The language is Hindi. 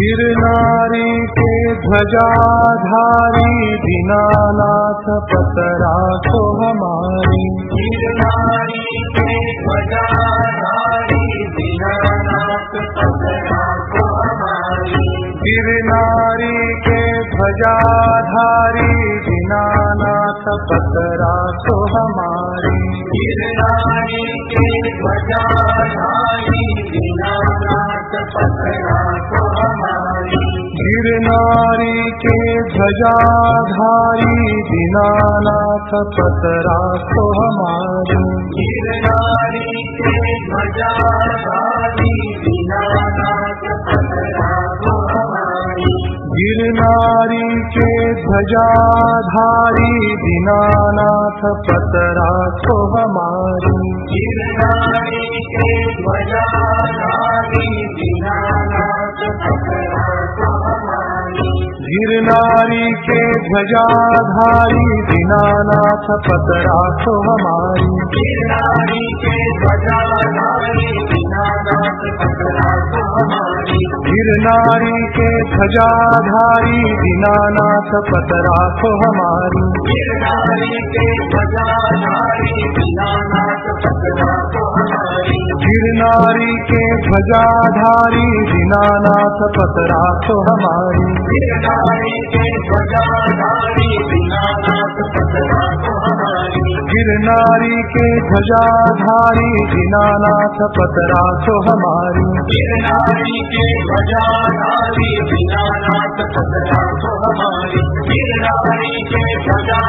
गिरनारी के ध्वजाधारी दीनानाथ पतराखो हमारी। गिरनारी के ध्वजाधारी दीनानाथ पतराखो हमारी। गिरनारी के ध्वजाधारी दीनानाथ पतराखो हमारी। गिरनारी के ध्वजाधारी दीनानाथ पतराखो हमारी। गिरनारी के ध्वजाधारी दीनानाथ पतराखो हमारी। गिरनारी के ध्वजाधारी दीनानाथ पतराखो हमारी। गिरनारी के ध्वजाधारी दीनानाथ पतराखो हमारी। गिरनारी के ध्वजाधारी दीनानाथ पतराखो हमारी। गिरनारी के ध्वजाधारी दीनानाथ पतराखो हमारी। गिरनारी के ध्वजाधारी दीनानाथ पतराखो हमारी। गिरनारी के ध्वजाधारी दीनानाथ पतराखो हमारी। गिरनारी के ध्वजाधारी दीनानाथ पतराखो हमारी। गिरनारी के ध्वजाधारी दीनानाथ पतराखो हमारी। गिरनारी के ध्वजाधारी दीनानाथ पतराखो हमारी। गिरनारी के ध्वजाधारी दीनानाथ पतराखो हमारी। गिरनारी के ध्वजाधारी दीनानाथ पतराखो हमारी। गिरनारी के ध्वजा